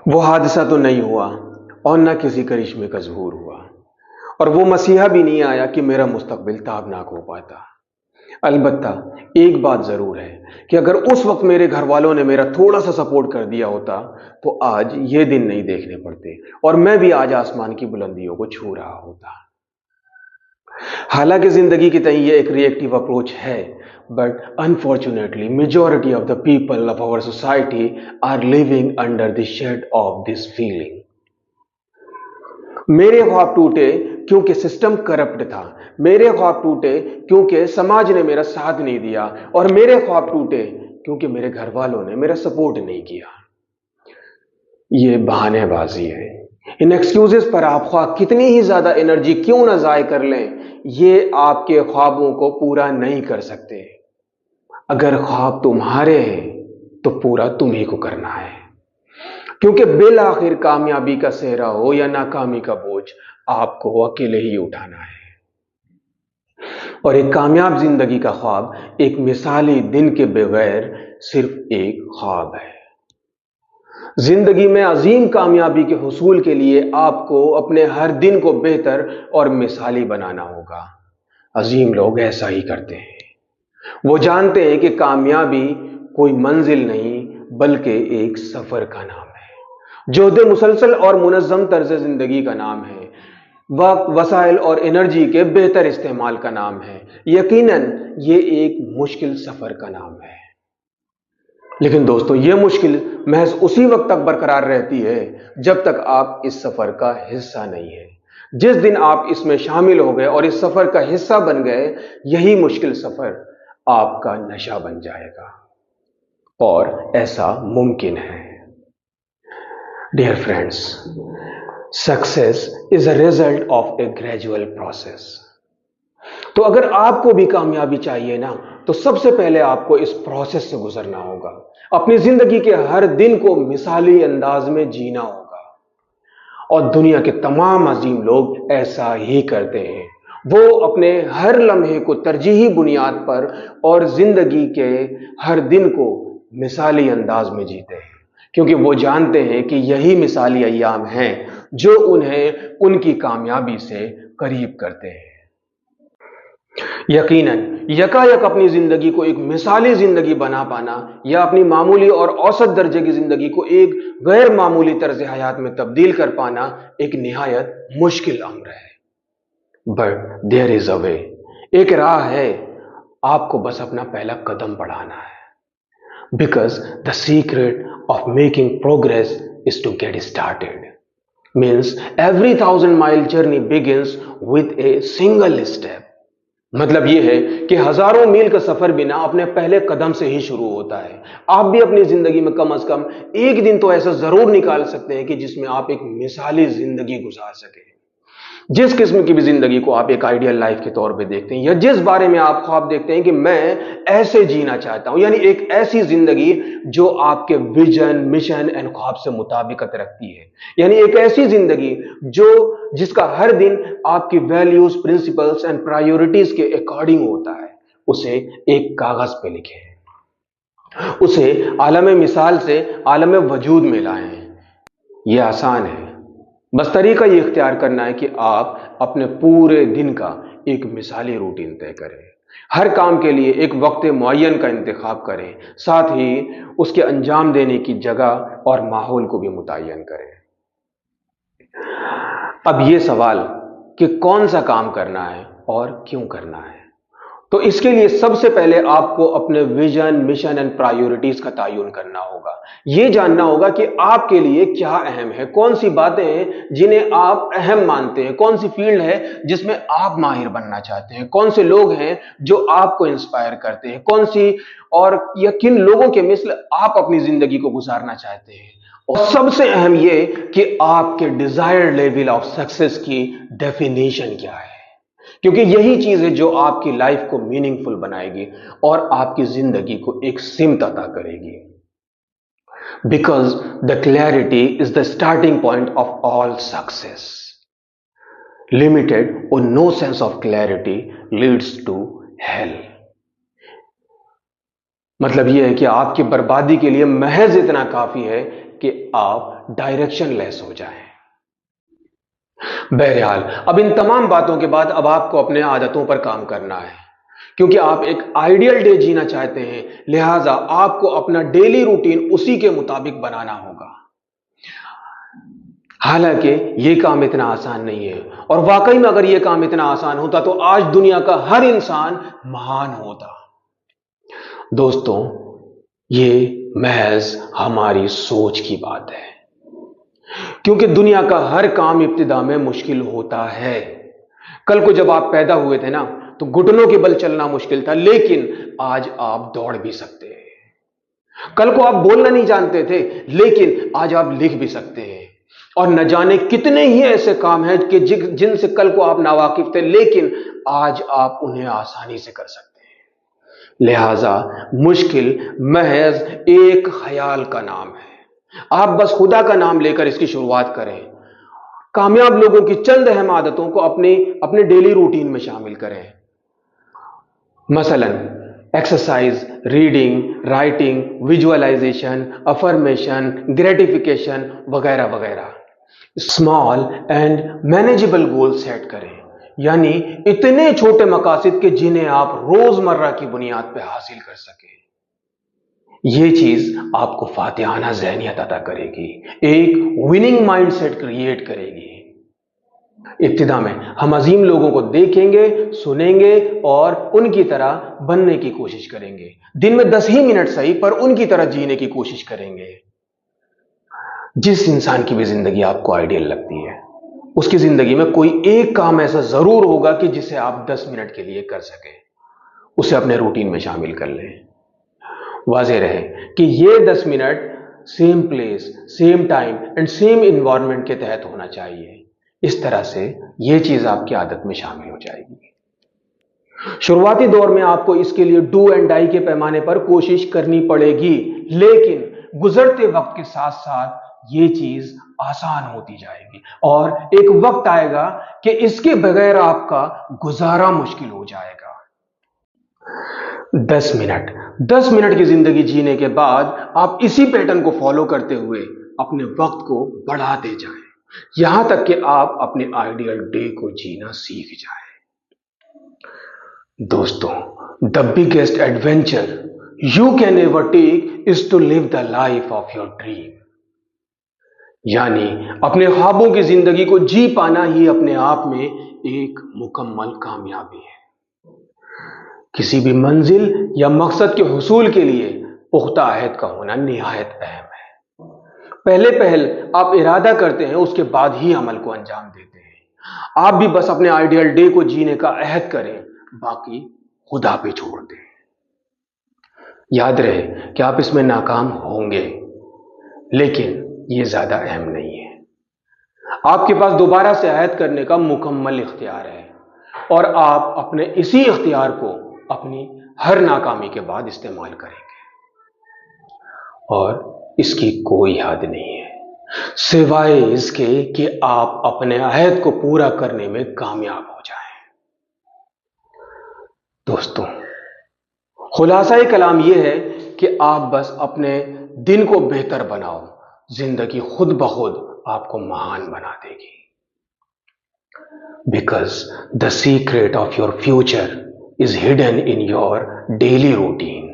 وہ حادثہ تو نہیں ہوا اور نہ کسی کرشمے کا ظہور ہوا، اور وہ مسیحا بھی نہیں آیا کہ میرا مستقبل تابناک ہو پاتا۔ البتہ ایک بات ضرور ہے کہ اگر اس وقت میرے گھر والوں نے میرا تھوڑا سا سپورٹ کر دیا ہوتا تو آج یہ دن نہیں دیکھنے پڑتے اور میں بھی آج آسمان کی بلندیوں کو چھو رہا ہوتا۔ حالانکہ زندگی کی تئیں یہ ایک ریئیکٹیو اپروچ ہے، but unfortunately majority of the people of our society are living under the shade of this feeling. میرے خواب ٹوٹے کیونکہ سسٹم کرپٹ تھا، میرے خواب ٹوٹے کیونکہ سماج نے میرا ساتھ نہیں دیا، اور میرے خواب ٹوٹے کیونکہ میرے گھر والوں نے میرا سپورٹ نہیں کیا۔ یہ بہانے بازی ہے۔ ان ایکسکیوزز پر آپ خواہ کتنی ہی زیادہ انرجی کیوں نہ ضائع کر لیں، یہ آپ کے خوابوں کو پورا نہیں کر سکتے۔ اگر خواب تمہارے ہیں تو پورا تمہیں کو کرنا ہے، کیونکہ بالآخر کامیابی کا سہرا ہو یا ناکامی کا بوجھ آپ کو اکیلے ہی اٹھانا ہے۔ اور ایک کامیاب زندگی کا خواب ایک مثالی دن کے بغیر صرف ایک خواب ہے۔ زندگی میں عظیم کامیابی کے حصول کے لیے آپ کو اپنے ہر دن کو بہتر اور مثالی بنانا ہوگا۔ عظیم لوگ ایسا ہی کرتے ہیں۔ وہ جانتے ہیں کہ کامیابی کوئی منزل نہیں بلکہ ایک سفر کا نام ہے، جہد مسلسل اور منظم طرز زندگی کا نام ہے، وقت، وسائل اور انرجی کے بہتر استعمال کا نام ہے۔ یقیناً یہ ایک مشکل سفر کا نام ہے، لیکن دوستو یہ مشکل محض اسی وقت تک برقرار رہتی ہے جب تک آپ اس سفر کا حصہ نہیں ہیں۔ جس دن آپ اس میں شامل ہو گئے اور اس سفر کا حصہ بن گئے، یہی مشکل سفر آپ کا نشہ بن جائے گا، اور ایسا ممکن ہے۔ Dear friends, success is a result of a gradual process. تو اگر آپ کو بھی کامیابی چاہیے نا، تو سب سے پہلے آپ کو اس پروسیس سے گزرنا ہوگا۔ اپنی زندگی کے ہر دن کو مثالی انداز میں جینا ہوگا، اور دنیا کے تمام عظیم لوگ ایسا ہی کرتے ہیں۔ وہ اپنے ہر لمحے کو ترجیحی بنیاد پر اور زندگی کے ہر دن کو مثالی انداز میں جیتے ہیں، کیونکہ وہ جانتے ہیں کہ یہی مثالی ایام ہیں جو انہیں ان کی کامیابی سے قریب کرتے ہیں۔ یقیناً یکایک اپنی زندگی کو ایک مثالی زندگی بنا پانا یا اپنی معمولی اور اوسط درجے کی زندگی کو ایک غیر معمولی طرز حیات میں تبدیل کر پانا ایک نہایت مشکل امر ہے، بٹ دیر از اے وے۔ ایک راہ ہے، آپ کو بس اپنا پہلا قدم بڑھانا ہے۔ Because the secret of making progress is to get started, means every 1000 mile journey begins with a single step۔ مطلب یہ ہے کہ ہزاروں میل کا سفر بنا اپنے پہلے قدم سے ہی شروع ہوتا ہے۔ آپ بھی اپنی زندگی میں کم از کم ایک دن تو ایسا ضرور نکال سکتے ہیں کہ جس میں آپ ایک مثالی زندگی گزار سکیں۔ جس قسم کی بھی زندگی کو آپ ایک آئیڈیل لائف کے طور پہ دیکھتے ہیں، یا جس بارے میں آپ خواب دیکھتے ہیں کہ میں ایسے جینا چاہتا ہوں، یعنی ایک ایسی زندگی جو آپ کے ویژن، مشن اینڈ خواب سے مطابقت رکھتی ہے، یعنی ایک ایسی زندگی جس کا ہر دن آپ کی ویلیوز، پرنسپلز اینڈ پرائیورٹیز کے اکارڈنگ ہوتا ہے، اسے ایک کاغذ پہ لکھیں، اسے عالم مثال سے عالم وجود میں لائیں۔ یہ آسان ہے، بس طریقہ یہ اختیار کرنا ہے کہ آپ اپنے پورے دن کا ایک مثالی روٹین طے کریں، ہر کام کے لیے ایک وقت معین کا انتخاب کریں، ساتھ ہی اس کے انجام دینے کی جگہ اور ماحول کو بھی متعین کریں۔ اب یہ سوال کہ کون سا کام کرنا ہے اور کیوں کرنا ہے، تو اس کے لیے سب سے پہلے آپ کو اپنے ویژن، مشن اینڈ پرائیورٹیز کا تعین کرنا ہوگا۔ یہ جاننا ہوگا کہ آپ کے لیے کیا اہم ہے، کون سی باتیں ہیں جنہیں آپ اہم مانتے ہیں، کون سی فیلڈ ہے جس میں آپ ماہر بننا چاہتے ہیں، کون سے لوگ ہیں جو آپ کو انسپائر کرتے ہیں، کون سی اور یا کن لوگوں کے مثل آپ اپنی زندگی کو گزارنا چاہتے ہیں، اور سب سے اہم یہ کہ آپ کے ڈیزائرڈ لیول آف سکسیس کی ڈیفینیشن کیا ہے، کیونکہ یہی چیز ہے جو آپ کی لائف کو میننگ فل بنائے گی اور آپ کی زندگی کو ایک سمت عطا کرے گی۔ Because the clarity is the starting point of all success. Limited or no sense of clarity leads to hell. مطلب یہ ہے کہ آپ کی بربادی کے لیے محض اتنا کافی ہے کہ آپ ڈائریکشن لیس ہو جائیں۔ بہرحال اب ان تمام باتوں کے بعد اب آپ کو اپنے عادتوں پر کام کرنا ہے، کیونکہ آپ ایک آئیڈیل ڈے جینا چاہتے ہیں، لہٰذا آپ کو اپنا ڈیلی روٹین اسی کے مطابق بنانا ہوگا۔ حالانکہ یہ کام اتنا آسان نہیں ہے، اور واقعی میں اگر یہ کام اتنا آسان ہوتا تو آج دنیا کا ہر انسان مہان ہوتا۔ دوستوں، یہ محض ہماری سوچ کی بات ہے، کیونکہ دنیا کا ہر کام ابتدا میں مشکل ہوتا ہے۔ کل کو جب آپ پیدا ہوئے تھے نا تو گھٹنوں کے بل چلنا مشکل تھا، لیکن آج آپ دوڑ بھی سکتے ہیں۔ کل کو آپ بولنا نہیں جانتے تھے، لیکن آج آپ لکھ بھی سکتے ہیں۔ اور نہ جانے کتنے ہی ایسے کام ہیں کہ جن سے کل کو آپ ناواقف تھے، لیکن آج آپ انہیں آسانی سے کر سکتے ہیں۔ لہذا مشکل محض ایک خیال کا نام ہے۔ آپ بس خدا کا نام لے کر اس کی شروعات کریں۔ کامیاب لوگوں کی چند اہم عادتوں کو اپنے ڈیلی روٹین میں شامل کریں، مثلا exercise, reading, writing, visualization, affirmation, gratification وغیرہ وغیرہ۔ Small and manageable goal set کریں، یعنی اتنے چھوٹے مقاصد کہ جنہیں آپ روزمرہ کی بنیاد پہ حاصل کر سکیں۔ یہ چیز آپ کو فاتحانہ ذہنیت عطا کرے گی، ایک وننگ مائنڈ سیٹ کریٹ کرے گی۔ ابتدا میں ہم عظیم لوگوں کو دیکھیں گے، سنیں گے اور ان کی طرح بننے کی کوشش کریں گے۔ دن میں 10 ہی منٹ صحیح، پر ان کی طرح جینے کی کوشش کریں گے۔ جس انسان کی بھی زندگی آپ کو آئیڈیل لگتی ہے، اس کی زندگی میں کوئی ایک کام ایسا ضرور ہوگا کہ جسے آپ 10 منٹ کے لیے کر سکیں۔ اسے اپنے روٹین میں شامل کر لیں۔ واضح رہے کہ یہ 10 minute same place, same time and same environment کے تحت ہونا چاہیے۔ اس طرح سے یہ چیز آپ کی عادت میں شامل ہو جائے گی۔ شروعاتی دور میں آپ کو اس کے لیے ڈو اینڈ ڈائی کے پیمانے پر کوشش کرنی پڑے گی، لیکن گزرتے وقت کے ساتھ ساتھ یہ چیز آسان ہوتی جائے گی، اور ایک وقت آئے گا کہ اس کے بغیر آپ کا گزارا مشکل ہو جائے گا۔ 10 منٹ کی زندگی جینے کے بعد آپ اسی پیٹرن کو فالو کرتے ہوئے اپنے وقت کو بڑھاتے جائیں، یہاں تک کہ آپ اپنے آئیڈیل ڈے کو جینا سیکھ جائیں۔ دوستوں، the biggest adventure you can ever take is to live the life of your dream، یعنی اپنے خوابوں کی زندگی کو جی پانا ہی اپنے آپ میں ایک مکمل کامیابی ہے۔ کسی بھی منزل یا مقصد کے حصول کے لیے پختہ عہد کا ہونا نہایت اہم ہے۔ پہل آپ ارادہ کرتے ہیں، اس کے بعد ہی عمل کو انجام دیتے ہیں۔ آپ بھی بس اپنے آئیڈیل ڈے کو جینے کا عہد کریں، باقی خدا پہ چھوڑ دیں۔ یاد رہے کہ آپ اس میں ناکام ہوں گے، لیکن یہ زیادہ اہم نہیں ہے۔ آپ کے پاس دوبارہ سے عہد کرنے کا مکمل اختیار ہے، اور آپ اپنے اسی اختیار کو اپنی ہر ناکامی کے بعد استعمال کریں گے، اور اس کی کوئی حد نہیں ہے سوائے اس کے کہ آپ اپنے عہد کو پورا کرنے میں کامیاب ہو جائیں۔ دوستوں، خلاصہ کلام یہ ہے کہ آپ بس اپنے دن کو بہتر بناؤ، زندگی خود بخود آپ کو مہان بنا دے گی۔ Because the secret of your future is hidden in your daily routine۔